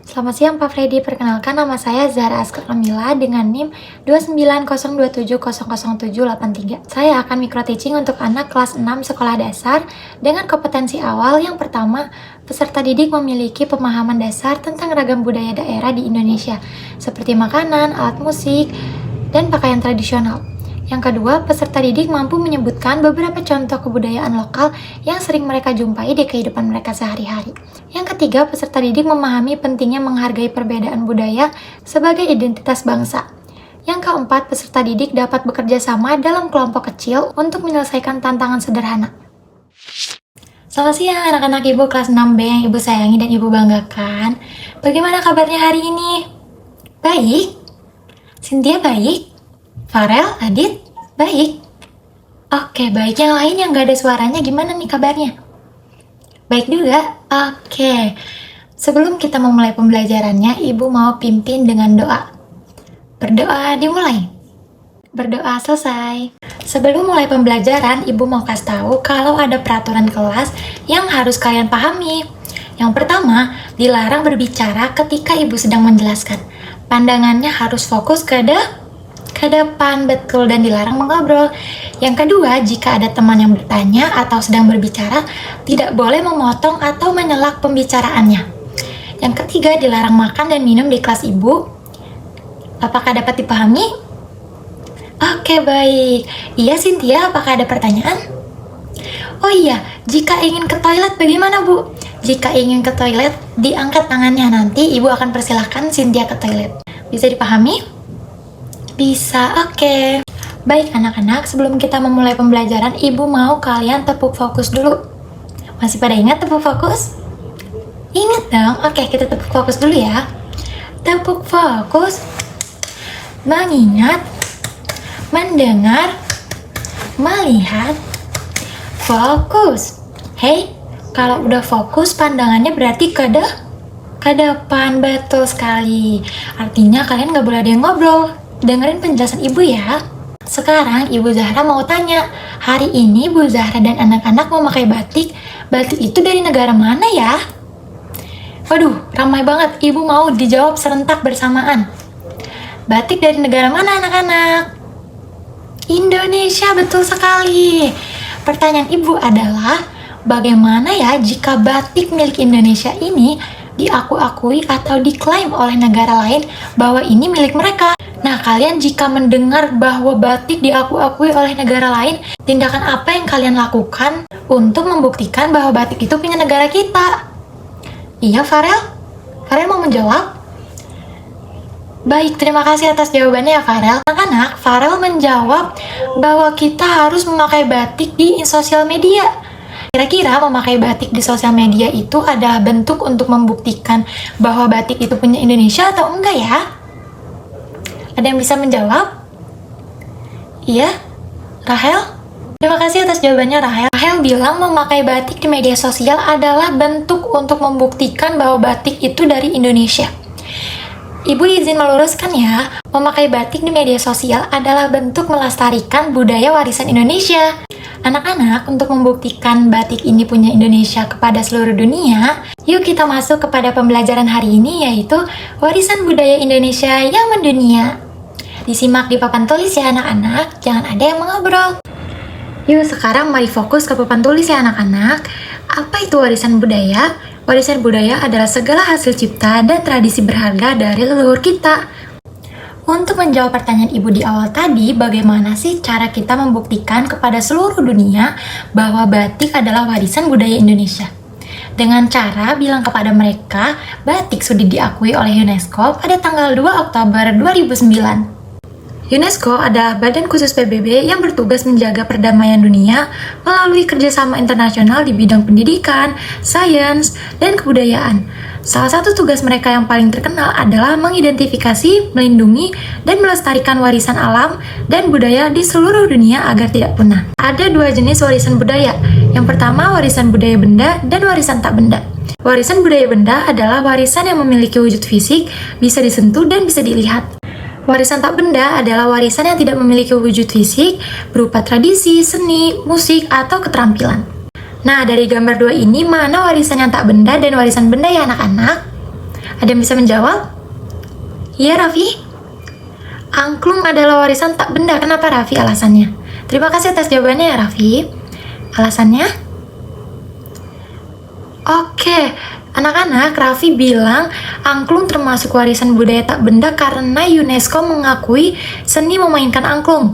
Selamat siang Pak Freddy, perkenalkan nama saya Zahra Askar Kamila dengan NIM 29027000783. Saya akan micro teaching untuk anak kelas 6 sekolah dasar dengan kompetensi awal. Yang pertama, peserta didik memiliki pemahaman dasar tentang ragam budaya daerah di Indonesia, seperti makanan, alat musik, dan pakaian tradisional. Yang kedua, peserta didik mampu menyebutkan beberapa contoh kebudayaan lokal yang sering mereka jumpai di kehidupan mereka sehari-hari. Yang ketiga, peserta didik memahami pentingnya menghargai perbedaan budaya sebagai identitas bangsa. Yang keempat, peserta didik dapat bekerja sama dalam kelompok kecil untuk menyelesaikan tantangan sederhana. Selamat siang anak-anak Ibu kelas 6B yang Ibu sayangi dan Ibu banggakan. Bagaimana kabarnya hari ini? Baik? Cynthia baik? Farel, Adit, baik? Oke, baik. Yang lain yang gak ada suaranya gimana nih kabarnya? Baik juga? Oke. Sebelum kita memulai pembelajarannya, Ibu mau pimpin dengan doa. Berdoa dimulai. Berdoa selesai. Sebelum mulai pembelajaran, Ibu mau kasih tahu kalau ada peraturan kelas yang harus kalian pahami. Yang pertama, dilarang berbicara ketika Ibu sedang menjelaskan. Pandangannya harus fokus ke depan, betul, dan dilarang mengobrol. Yang kedua, jika ada teman yang bertanya atau sedang berbicara, tidak boleh memotong atau menyela pembicaraannya. Yang ketiga, dilarang makan dan minum di kelas Ibu. Apakah dapat dipahami? Oke, baik. Iya, Cynthia, apakah ada pertanyaan? Oh iya, jika ingin ke toilet bagaimana, Bu? Jika ingin ke toilet, diangkat tangannya. Nanti Ibu akan persilahkan Cynthia ke toilet. Bisa dipahami? Bisa, oke. Baik anak-anak, sebelum kita memulai pembelajaran, Ibu mau kalian tepuk fokus dulu. Masih pada ingat tepuk fokus? Ingat dong, oke, kita tepuk fokus dulu ya. Tepuk fokus, mengingat, mendengar, melihat, fokus. Hey, kalau udah fokus pandangannya berarti ke depan, betul sekali. Artinya kalian gak boleh ada yang ngobrol. Dengerin penjelasan Ibu ya. Sekarang Ibu Zahra mau tanya, hari ini Bu Zahra dan anak-anak mau pakai batik. Batik itu dari negara mana ya? Waduh, ramai banget. Ibu mau dijawab serentak bersamaan. Batik dari negara mana anak-anak? Indonesia, betul sekali. Pertanyaan Ibu adalah, bagaimana ya jika batik milik Indonesia ini diakui atau diklaim oleh negara lain bahwa ini milik mereka? Nah, kalian jika mendengar bahwa batik diakui oleh negara lain, tindakan apa yang kalian lakukan untuk membuktikan bahwa batik itu punya negara kita? Iya, Farel? Farel mau menjawab? Baik, terima kasih atas jawabannya ya, Farel. Anak-anak, Farel menjawab bahwa kita harus memakai batik di sosial media. Kira-kira memakai batik di sosial media itu adalah bentuk untuk membuktikan bahwa batik itu punya Indonesia atau enggak ya? Ada yang bisa menjawab? Iya? Rahel? Terima kasih atas jawabannya, Rahel. Rahel bilang memakai batik di media sosial adalah bentuk untuk membuktikan bahwa batik itu dari Indonesia. Ibu izin meluruskan ya, memakai batik di media sosial adalah bentuk melestarikan budaya warisan Indonesia. Anak-anak, untuk membuktikan batik ini punya Indonesia kepada seluruh dunia, yuk kita masuk kepada pembelajaran hari ini, yaitu warisan budaya Indonesia yang mendunia. Disimak di papan tulis ya anak-anak, jangan ada yang mengobrol. Yuk sekarang mari fokus ke papan tulis ya anak-anak. Apa itu warisan budaya? Warisan budaya adalah segala hasil cipta dan tradisi berharga dari leluhur kita. Untuk menjawab pertanyaan Ibu di awal tadi, bagaimana sih cara kita membuktikan kepada seluruh dunia bahwa batik adalah warisan budaya Indonesia? Dengan cara bilang kepada mereka, batik sudah diakui oleh UNESCO pada tanggal 2 Oktober 2009. UNESCO adalah badan khusus PBB yang bertugas menjaga perdamaian dunia melalui kerjasama internasional di bidang pendidikan, sains, dan kebudayaan. Salah satu tugas mereka yang paling terkenal adalah mengidentifikasi, melindungi, dan melestarikan warisan alam dan budaya di seluruh dunia agar tidak punah. Ada dua jenis warisan budaya. Yang pertama, warisan budaya benda dan warisan tak benda. Warisan budaya benda adalah warisan yang memiliki wujud fisik, bisa disentuh dan bisa dilihat. Warisan tak benda adalah warisan yang tidak memiliki wujud fisik, berupa tradisi, seni, musik, atau keterampilan. Nah, dari gambar dua ini, mana warisan yang tak benda dan warisan benda ya anak-anak? Ada yang bisa menjawab? Iya, Raffi. Angklung adalah warisan tak benda. Kenapa, Raffi, alasannya? Terima kasih atas jawabannya ya, Raffi. Alasannya? Oke, anak-anak, Raffi bilang angklung termasuk warisan budaya tak benda karena UNESCO mengakui seni memainkan angklung.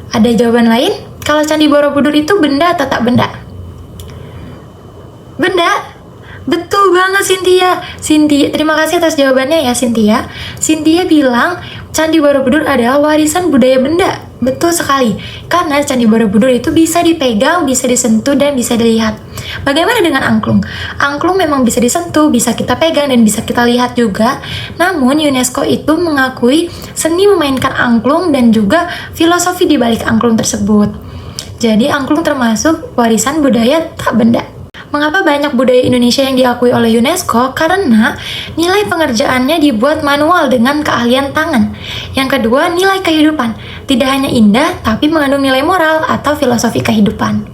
Ada jawaban lain? Kalau Candi Borobudur itu benda atau tak benda? Benda? Betul banget, Cynthia. Terima kasih atas jawabannya ya, Cynthia. Cynthia bilang Candi Borobudur adalah warisan budaya benda. Betul sekali. Karena Candi Borobudur itu bisa dipegang, bisa disentuh, dan bisa dilihat. Bagaimana dengan angklung? Angklung memang bisa disentuh, bisa kita pegang, dan bisa kita lihat juga. Namun UNESCO itu mengakui seni memainkan angklung dan juga filosofi di balik angklung tersebut. Jadi angklung termasuk warisan budaya tak benda. Mengapa banyak budaya Indonesia yang diakui oleh UNESCO? Karena nilai pengerjaannya dibuat manual dengan keahlian tangan. Yang kedua, nilai kehidupan. Tidak hanya indah, tapi mengandung nilai moral atau filosofi kehidupan.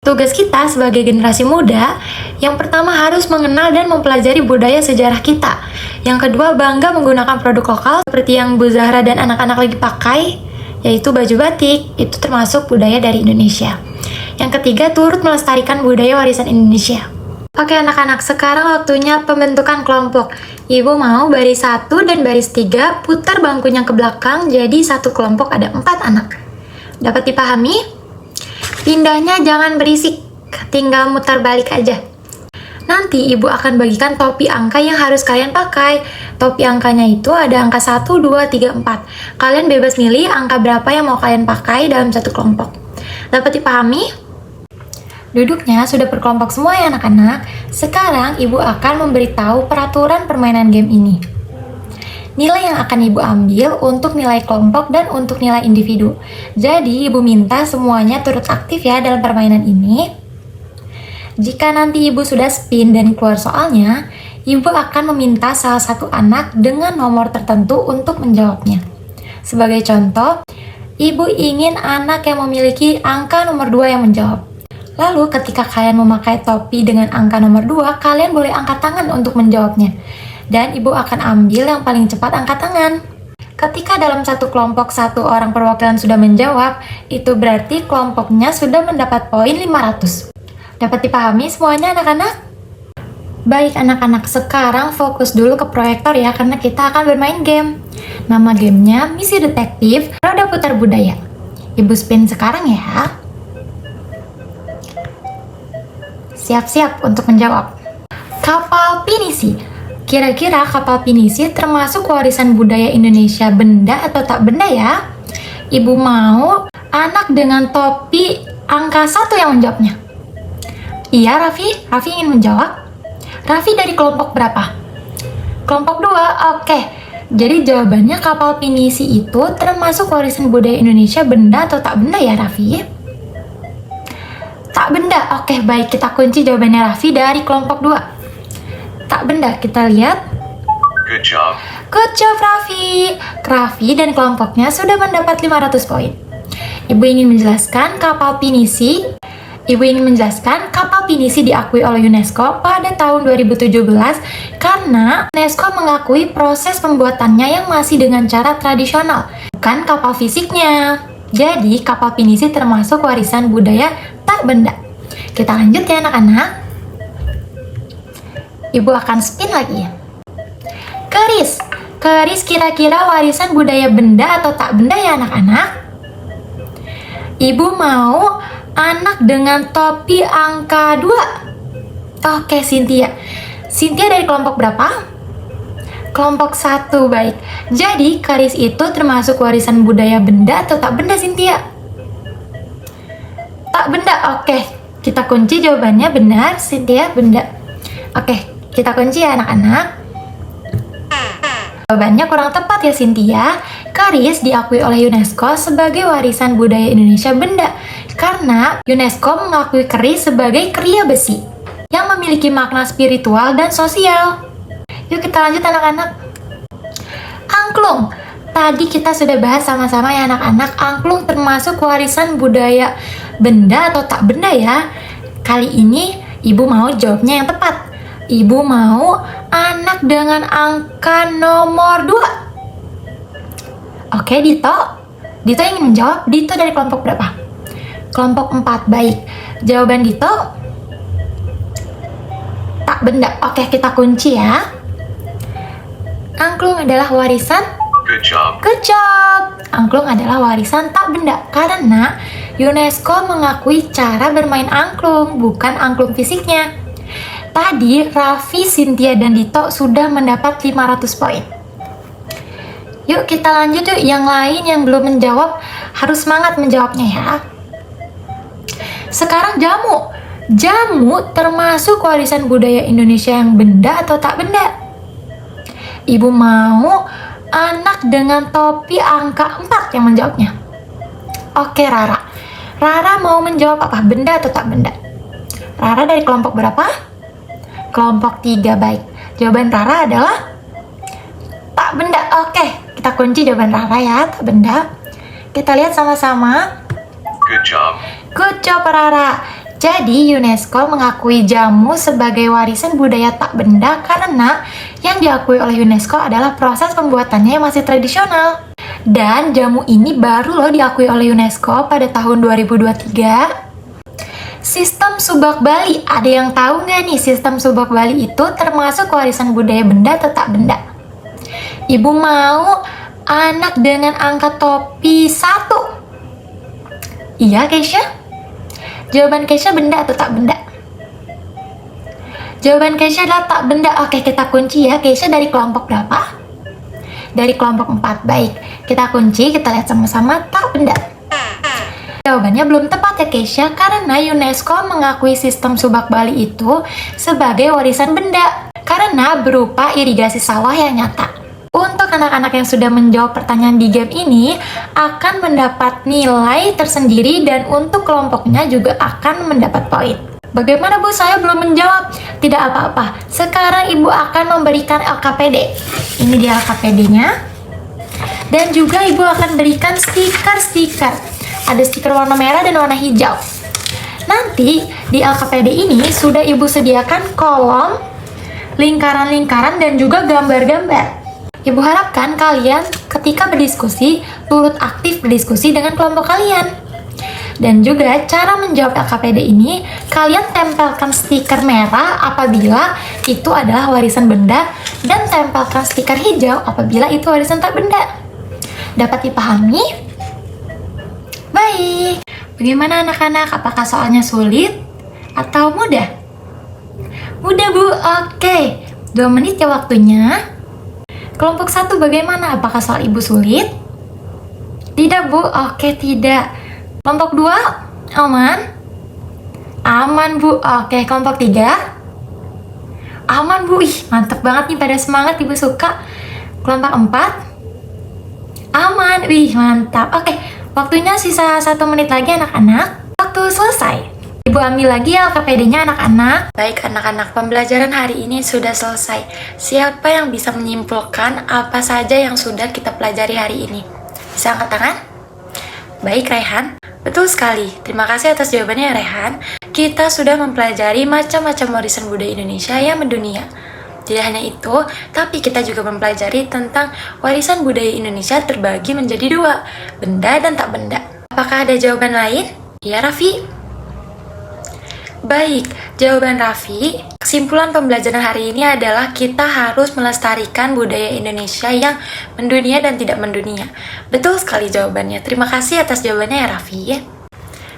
Tugas kita sebagai generasi muda, yang pertama harus mengenal dan mempelajari budaya sejarah kita. Yang kedua, bangga menggunakan produk lokal seperti yang Bu Zahra dan anak-anak lagi pakai, yaitu baju batik. Itu termasuk budaya dari Indonesia. Yang ketiga, turut melestarikan budaya warisan Indonesia. Oke anak-anak, sekarang waktunya pembentukan kelompok. Ibu mau baris 1 dan baris 3 putar bangkunya ke belakang, jadi satu kelompok ada 4 anak. Dapat dipahami? Pindahnya jangan berisik, tinggal mutar balik aja. Nanti ibu akan bagikan topi angka yang harus kalian pakai. Topi angkanya itu ada angka 1, 2, 3, 4. Kalian bebas milih angka berapa yang mau kalian pakai dalam satu kelompok. Dapat dipahami? Duduknya sudah berkelompok semua ya anak-anak. Sekarang ibu akan memberitahu peraturan permainan game ini. Nilai yang akan ibu ambil untuk nilai kelompok dan untuk nilai individu. Jadi ibu minta semuanya turut aktif ya dalam permainan ini. Jika nanti ibu sudah spin dan keluar soalnya, ibu akan meminta salah satu anak dengan nomor tertentu untuk menjawabnya. Sebagai contoh, ibu ingin anak yang memiliki angka nomor 2 yang menjawab. Lalu ketika kalian memakai topi dengan angka nomor 2, kalian boleh angkat tangan untuk menjawabnya. Dan ibu akan ambil yang paling cepat angkat tangan. Ketika dalam satu kelompok satu orang perwakilan sudah menjawab, itu berarti kelompoknya sudah mendapat poin 500. Dapat dipahami semuanya anak-anak? Baik anak-anak, sekarang fokus dulu ke proyektor ya, karena kita akan bermain game. Nama gamenya Misi Detektif Roda Putar Budaya. Ibu spin sekarang ya. Siap-siap untuk menjawab. Kapal pinisi. Kira-kira kapal pinisi termasuk warisan budaya Indonesia benda atau tak benda ya? Ibu mau anak dengan topi angka 1 yang menjawabnya. Iya Raffi, Raffi ingin menjawab. Raffi dari kelompok berapa? Kelompok 2, oke. Jadi jawabannya kapal pinisi itu termasuk warisan budaya Indonesia benda atau tak benda ya Raffi? Tak benda, oke baik, kita kunci jawabannya Raffi dari kelompok 2. Tak benda, kita lihat. Good job. Good job Raffi. Raffi dan kelompoknya sudah mendapat 500 poin. Ibu ingin menjelaskan kapal pinisi diakui oleh UNESCO pada tahun 2017 karena UNESCO mengakui proses pembuatannya yang masih dengan cara tradisional, bukan kapal fisiknya. Jadi kapal pinisi termasuk warisan budaya tak benda. Kita lanjut ya anak-anak. Ibu akan spin lagi ya. Keris. Keris kira-kira warisan budaya benda atau tak benda ya anak-anak? Ibu mau anak dengan topi angka 2. Oke Cynthia. Cynthia dari kelompok berapa? Kelompok 1, baik. Jadi keris itu termasuk warisan budaya benda atau tak benda Cynthia? Tak benda, oke. Kita kunci jawabannya benar, Cynthia, benda. Oke, kita kunci ya anak-anak. Jawabannya kurang tepat ya Cynthia. Keris diakui oleh UNESCO sebagai warisan budaya Indonesia benda karena UNESCO mengakui keris sebagai kriya besi yang memiliki makna spiritual dan sosial. Yuk kita lanjut anak-anak. Angklung. Tadi kita sudah bahas sama-sama ya anak-anak, angklung termasuk warisan budaya benda atau tak benda ya. Kali ini ibu mau jawabnya yang tepat. Ibu mau anak dengan angka nomor 2. Oke, Dito. Dito ingin menjawab. Dito dari kelompok berapa? Kelompok 4, baik. Jawaban Dito, tak benda. Oke, kita kunci ya. Angklung adalah warisan. Good job. Good job. Angklung adalah warisan tak benda karena UNESCO mengakui cara bermain angklung, bukan angklung fisiknya. Tadi Raffi, Cynthia, dan Dito sudah mendapat 500 poin. Yuk kita lanjut yuk, yang lain yang belum menjawab harus semangat menjawabnya ya. Sekarang jamu. Jamu termasuk warisan budaya Indonesia yang benda atau tak benda? Ibu mau anak dengan topi angka 4 yang menjawabnya. Oke, Rara. Rara mau menjawab apa? Benda atau tak benda? Rara dari kelompok berapa? Kelompok 3, baik. Jawaban Rara adalah tak benda. Oke, kita kunci jawaban Rara ya, tak benda. Kita lihat sama-sama. Good job. Good job, Rara. Jadi UNESCO mengakui jamu sebagai warisan budaya tak benda karena yang diakui oleh UNESCO adalah proses pembuatannya yang masih tradisional. Dan jamu ini baru loh diakui oleh UNESCO pada tahun 2023. Sistem subak Bali, ada yang tahu nggak nih sistem subak Bali itu termasuk warisan budaya benda atau tak benda? Ibu mau anak dengan angka topi 1. Iya, Keisha? Jawaban Keisha benda atau tak benda? Jawaban Keisha adalah tak benda. Oke, kita kunci ya. Keisha dari kelompok berapa? Dari kelompok 4, baik. Kita kunci, kita lihat sama-sama, tak benda. Jawabannya belum tepat ya Keisha, karena UNESCO mengakui sistem subak Bali itu sebagai warisan benda karena berupa irigasi sawah yang nyata. Untuk anak-anak yang sudah menjawab pertanyaan di game ini akan mendapat nilai tersendiri dan untuk kelompoknya juga akan mendapat poin. Bagaimana Bu? Saya belum menjawab. Tidak apa-apa. Sekarang Ibu akan memberikan LKPD. Ini dia LKPD-nya. Dan juga Ibu akan berikan stiker-stiker. Ada stiker warna merah dan warna hijau. Nanti di LKPD ini sudah Ibu sediakan kolom, lingkaran-lingkaran dan juga gambar-gambar. Ibu harapkan kalian ketika berdiskusi turut aktif berdiskusi dengan kelompok kalian. Dan juga cara menjawab LKPD ini kalian tempelkan stiker merah apabila itu adalah warisan benda dan tempelkan stiker hijau apabila itu warisan tak benda. Dapat dipahami? Baik. Bagaimana anak-anak? Apakah soalnya sulit atau mudah? Mudah Bu. Oke. 2 menit ya waktunya. Kelompok 1 bagaimana? Apakah soal Ibu sulit? Tidak Bu, oke tidak. Kelompok 2 aman? Aman Bu, oke. Kelompok 3 aman Bu, ih mantep banget nih, pada semangat, Ibu suka. Kelompok 4 aman, wih mantap. Oke, waktunya sisa 1 menit lagi anak-anak. Waktu selesai. Ibu ambil lagi ya LKPD-nya anak-anak. Baik anak-anak, pembelajaran hari ini sudah selesai. Siapa yang bisa menyimpulkan apa saja yang sudah kita pelajari hari ini? Bisa angkat tangan? Baik Rehan, betul sekali. Terima kasih atas jawabannya Rehan. Kita sudah mempelajari macam-macam warisan budaya Indonesia yang mendunia. Tidak hanya itu, tapi kita juga mempelajari tentang warisan budaya Indonesia terbagi menjadi 2, benda dan tak benda. Apakah ada jawaban lain? Ya Raffi? Baik, jawaban Raffi, kesimpulan pembelajaran hari ini adalah kita harus melestarikan budaya Indonesia yang mendunia dan tidak mendunia. Betul sekali jawabannya. Terima kasih atas jawabannya ya Raffi.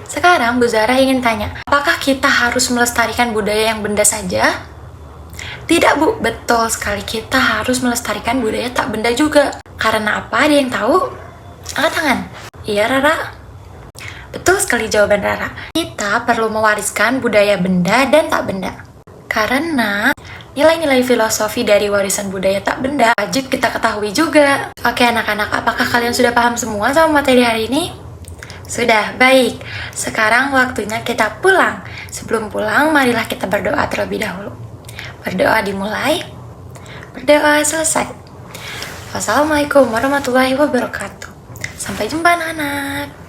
Sekarang Bu Zara ingin tanya, apakah kita harus melestarikan budaya yang benda saja? Tidak Bu, betul sekali, kita harus melestarikan budaya tak benda juga. Karena apa? Ada yang tahu? Angkat tangan. Iya Rara? Betul sekali jawaban Rara. Kita perlu mewariskan budaya benda dan tak benda. Karena nilai-nilai filosofi dari warisan budaya tak benda wajib kita ketahui juga. Oke anak-anak, apakah kalian sudah paham semua sama materi hari ini? Sudah, baik. Sekarang waktunya kita pulang. Sebelum pulang, marilah kita berdoa terlebih dahulu. Berdoa dimulai, berdoa selesai. Wassalamualaikum warahmatullahi wabarakatuh. Sampai jumpa anak-anak.